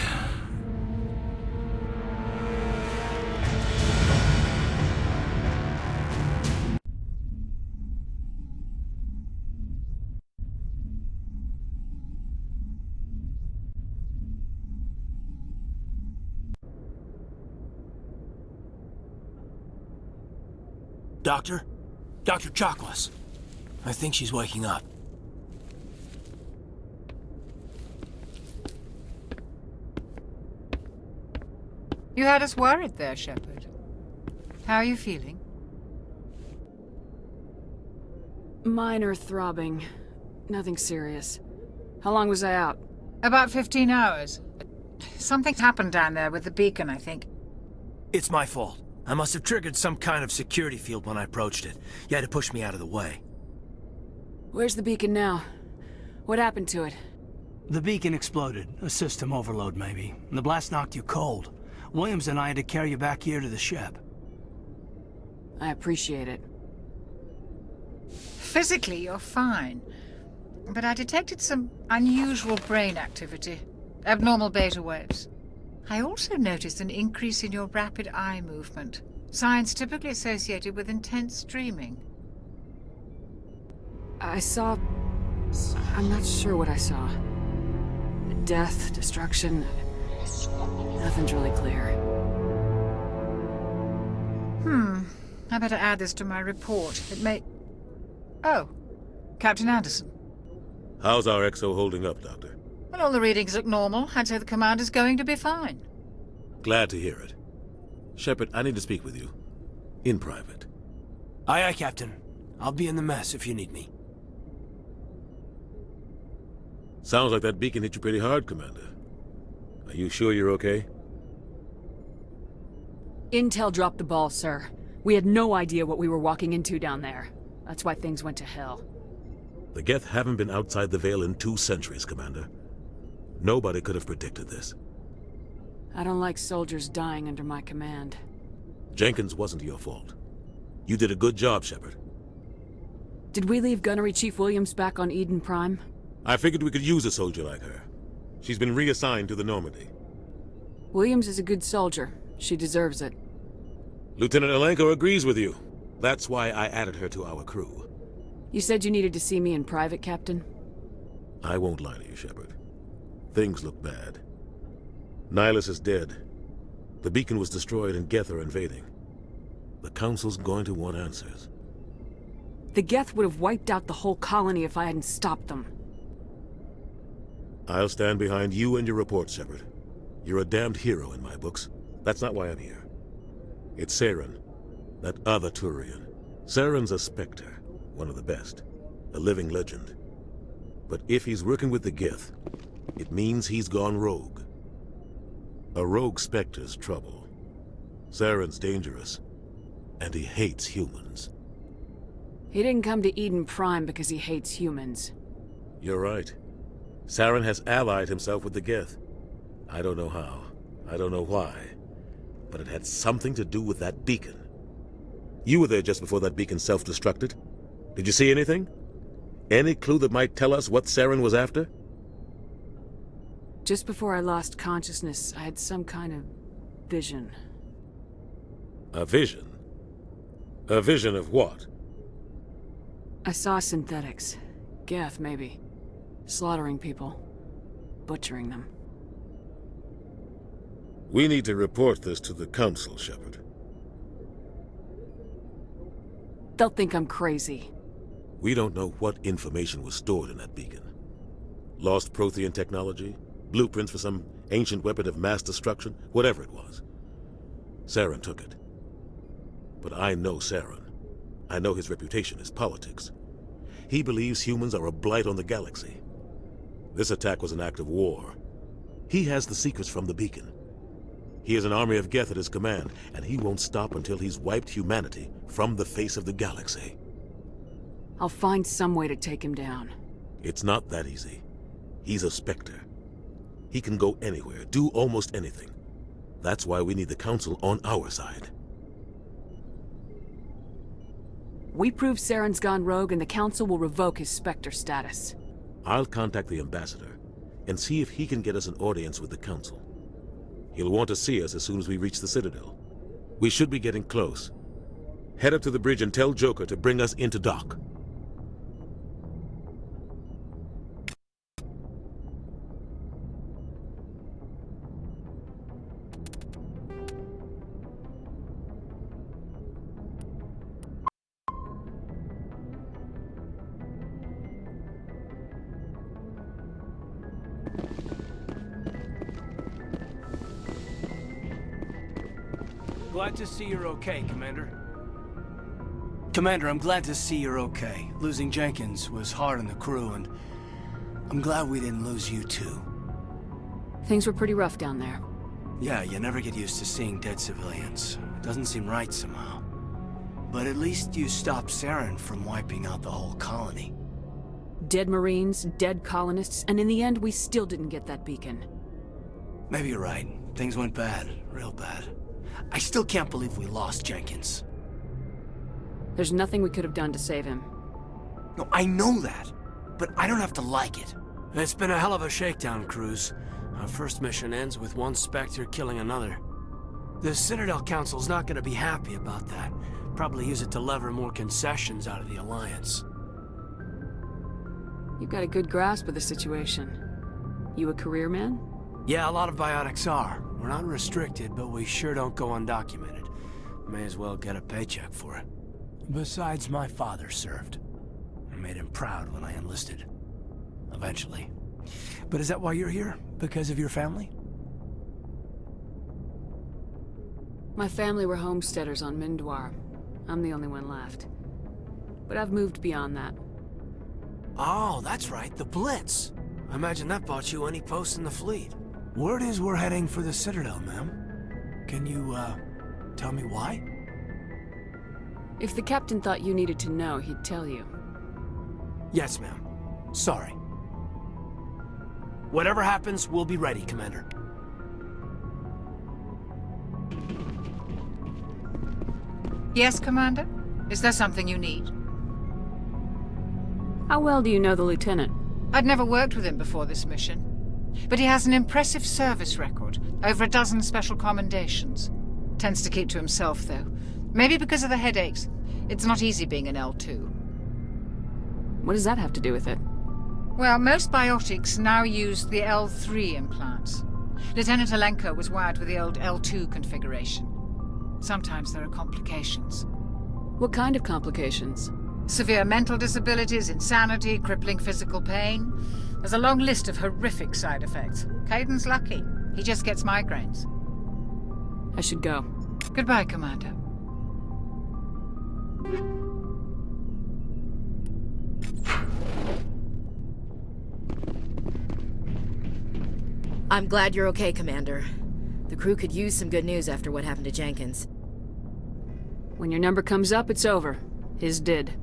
S18: Doctor? Dr. Chakwas. I think she's waking up.
S13: You had us worried there, Shepard. How are you feeling?
S9: Minor throbbing. Nothing serious. How long was I out?
S13: About 15 hours. Something happened down there with the beacon, I think.
S18: It's my fault. I must have triggered some kind of security field when I approached it. You had to push me out of the way.
S9: Where's the beacon now? What happened to it?
S8: The beacon exploded. A system overload, maybe. The blast knocked you cold. Williams and I had to carry you back here to the ship.
S9: I appreciate it.
S13: Physically, you're fine. But I detected some unusual brain activity. Abnormal beta waves. I also noticed an increase in your rapid eye movement. Signs typically associated with intense dreaming.
S9: I saw... I'm not sure what I saw. Death, destruction... Nothing's really clear.
S13: I better add this to my report. It may... Oh, Captain Anderson.
S14: How's our XO holding up, Doctor?
S13: Well, all the readings look normal. I'd say the commander's going to be fine.
S14: Glad to hear it. Shepard, I need to speak with you. In private.
S18: Aye, aye, Captain. I'll be in the mess if you need me.
S14: Sounds like that beacon hit you pretty hard, Commander. Are you sure you're okay?
S9: Intel dropped the ball, sir. We had no idea what we were walking into down there. That's why things went to hell.
S14: The Geth haven't been outside the Veil in 2 centuries, Commander. Nobody could have predicted this.
S9: I don't like soldiers dying under my command.
S14: Jenkins wasn't your fault. You did a good job, Shepard.
S9: Did we leave Gunnery Chief Williams back on Eden Prime?
S14: I figured we could use a soldier like her. She's been reassigned to the Normandy.
S9: Williams is a good soldier. She deserves it.
S14: Lieutenant Alenko agrees with you. That's why I added her to our crew.
S9: You said you needed to see me in private, Captain?
S14: I won't lie to you, Shepard. Things look bad. Nihilus is dead. The beacon was destroyed and Geth are invading. The Council's going to want answers.
S9: The Geth would have wiped out the whole colony if I hadn't stopped them.
S14: I'll stand behind you and your report, Shepard. You're a damned hero in my books. That's not why I'm here. It's Saren, that other Turian. Saren's a Spectre, one of the best, a living legend. But if he's working with the Geth, it means he's gone rogue. A rogue Spectre's trouble. Saren's dangerous, and he hates humans.
S9: He didn't come to Eden Prime because he hates humans.
S14: You're right. Saren has allied himself with the Geth. I don't know how, I don't know why, but it had something to do with that beacon. You were there just before that beacon self-destructed. Did you see anything? Any clue that might tell us what Saren was after?
S9: Just before I lost consciousness, I had some kind of vision.
S14: A vision? A vision of what?
S9: I saw synthetics. Geth, maybe. Slaughtering people. Butchering them.
S14: We need to report this to the Council, Shepard.
S9: They'll think I'm crazy.
S14: We don't know what information was stored in that beacon. Lost Prothean technology? Blueprints for some ancient weapon of mass destruction? Whatever it was. Saren took it. But I know Saren. I know his reputation is politics. He believes humans are a blight on the galaxy. This attack was an act of war. He has the secrets from the beacon. He has an army of Geth at his command, and he won't stop until he's wiped humanity from the face of the galaxy.
S9: I'll find some way to take him down.
S14: It's not that easy. He's a Spectre. He can go anywhere, do almost anything. That's why we need the Council on our side.
S9: We prove Saren's gone rogue and the Council will revoke his Spectre status.
S14: I'll contact the Ambassador and see if he can get us an audience with the Council. He'll want to see us as soon as we reach the Citadel. We should be getting close. Head up to the bridge and tell Joker to bring us into dock.
S8: Glad to see you're okay, Commander. Commander, I'm glad to see you're okay. Losing Jenkins was hard on the crew, and I'm glad we didn't lose you too.
S9: Things were pretty rough down there.
S8: Yeah, you never get used to seeing dead civilians. It doesn't seem right somehow. But at least you stopped Saren from wiping out the whole colony.
S9: Dead Marines, dead colonists, and in the end, we still didn't get that beacon.
S8: Maybe you're right. Things went bad. Real bad. I still can't believe we lost Jenkins.
S9: There's nothing we could have done to save him.
S8: No, I know that. But I don't have to like it. It's been a hell of a shakedown, Cruz. Our first mission ends with one Spectre killing another. The Citadel Council's not gonna be happy about that. Probably use it to lever more concessions out of the Alliance.
S9: You've got a good grasp of the situation. You a career man?
S8: Yeah, a lot of biotics are. We're not restricted, but we sure don't go undocumented. May as well get a paycheck for it. Besides, my father served. I made him proud when I enlisted. Eventually. But is that why you're here? Because of your family?
S9: My family were homesteaders on Mindwar. I'm the only one left. But I've moved beyond that.
S8: Oh, that's right, the Blitz. I imagine that bought you any post in the fleet. Word is we're heading for the Citadel, ma'am. Can you, tell me why?
S9: If the captain thought you needed to know, he'd tell you.
S8: Yes, ma'am. Sorry. Whatever happens, we'll be ready, Commander.
S13: Yes, Commander? Is there something you need?
S9: How well do you know the Lieutenant?
S13: I'd never worked with him before this mission. But he has an impressive service record. Over a dozen special commendations. Tends to keep to himself, though. Maybe because of the headaches. It's not easy being an L2.
S9: What does that have to do with it?
S13: Well, most biotics now use the L3 implants. Lieutenant Alenko was wired with the old L2 configuration. Sometimes there are complications.
S9: What kind of complications?
S13: Severe mental disabilities, insanity, crippling physical pain. There's a long list of horrific side effects. Caden's lucky. He just gets migraines.
S9: I should go.
S13: Goodbye, Commander.
S15: I'm glad you're okay, Commander. The crew could use some good news after what happened to Jenkins.
S9: When your number comes up, it's over. His did.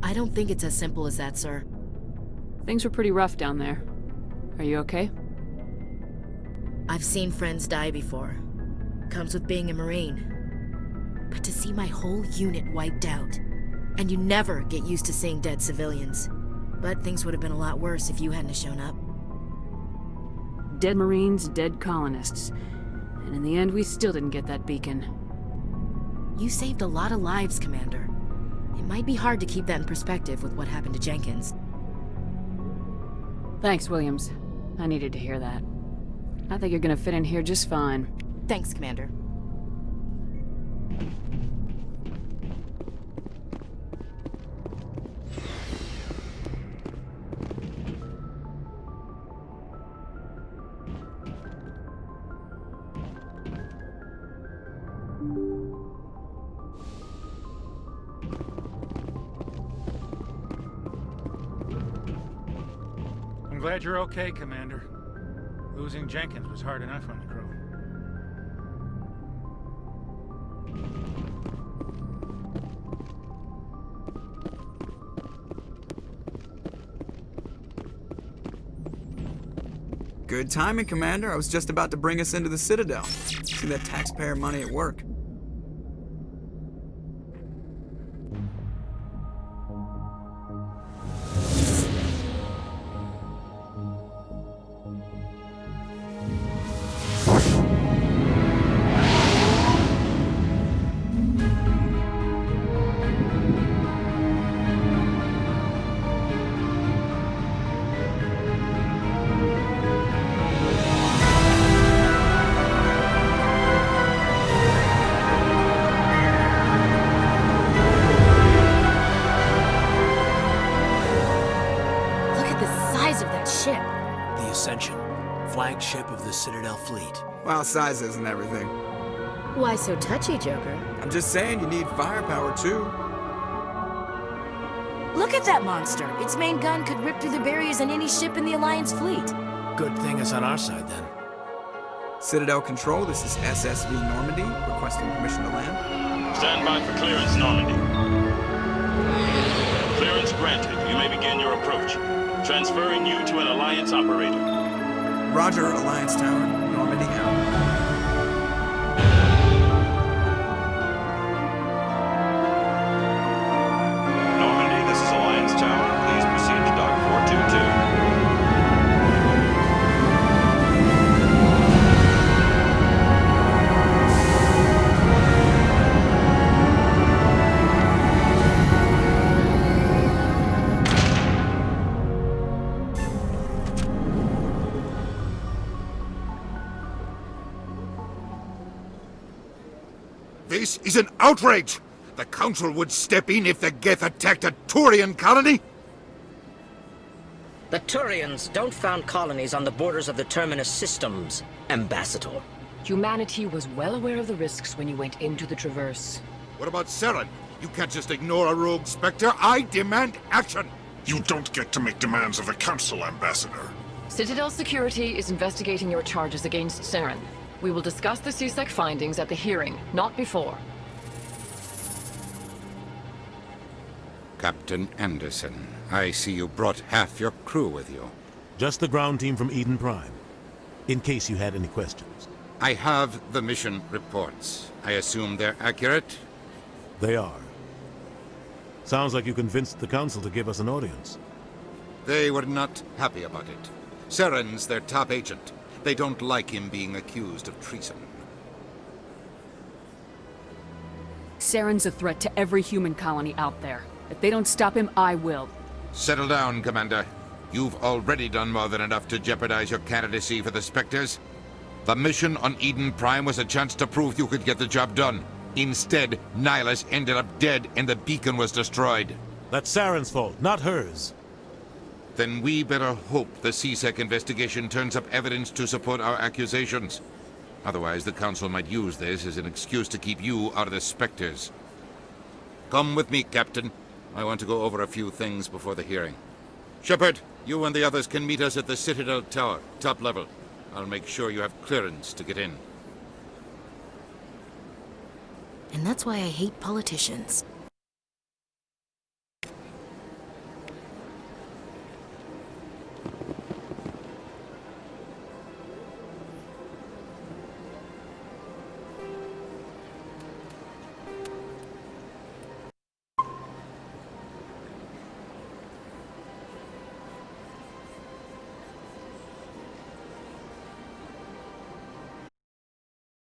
S15: I don't think it's as simple as that, sir.
S9: Things were pretty rough down there. Are you okay?
S15: I've seen friends die before. Comes with being a Marine. But to see my whole unit wiped out, and you never get used to seeing dead civilians. But things would have been a lot worse if you hadn't shown up.
S9: Dead Marines, dead colonists. And in the end, we still didn't get that beacon.
S15: You saved a lot of lives, Commander. It might be hard to keep that in perspective with what happened to Jenkins.
S9: Thanks, Williams. I needed to hear that. I think you're gonna fit in here just fine.
S15: Thanks, Commander.
S10: I'm glad you're okay, Commander. Losing Jenkins was hard enough on the crew.
S6: Good timing, Commander. I was just about to bring us into the Citadel. See that taxpayer money at work.
S8: Flagship of the Citadel fleet.
S6: Well, sizes and everything.
S15: Why so touchy, Joker?
S6: I'm just saying you need firepower, too.
S15: Look at that monster! Its main gun could rip through the barriers in any ship in the Alliance fleet.
S8: Good thing it's on our side, then.
S6: Citadel Control, this is SSV Normandy, requesting permission to land.
S4: Stand by for clearance, Normandy. Clearance granted. You may begin your approach. Transferring you to an Alliance operator.
S6: Roger, Alliance Tower. Normandy out.
S4: Normandy, this is Alliance Tower. Please proceed to Dock 422.
S20: This is an outrage! The Council would step in if the Geth attacked a Turian colony?
S22: The Turians don't found colonies on the borders of the Terminus systems, Ambassador.
S23: Humanity was well aware of the risks when you went into the Traverse.
S20: What about Saren? You can't just ignore a rogue Spectre. I demand action!
S24: You don't get to make demands of the Council, Ambassador.
S23: Citadel Security is investigating your charges against Saren. We will discuss the CSEC findings at the hearing, not before.
S2: Captain Anderson, I see you brought half your crew with you.
S14: Just the ground team from Eden Prime, in case you had any questions.
S2: I have the mission reports. I assume they're accurate?
S14: They are. Sounds like you convinced the Council to give us an audience.
S2: They were not happy about it. Saren's their top agent. They don't like him being accused of treason.
S9: Saren's a threat to every human colony out there. If they don't stop him, I will.
S2: Settle down, Commander. You've already done more than enough to jeopardize your candidacy for the Spectres. The mission on Eden Prime was a chance to prove you could get the job done. Instead, Nihilus ended up dead and the beacon was destroyed.
S14: That's Saren's fault, not hers.
S2: Then we better hope the CSEC investigation turns up evidence to support our accusations. Otherwise, the Council might use this as an excuse to keep you out of the Spectres. Come with me, Captain. I want to go over a few things before the hearing. Shepard, You and the others can meet us at the Citadel Tower, top level. I'll make sure you have clearance to get in.
S15: And that's why I hate politicians.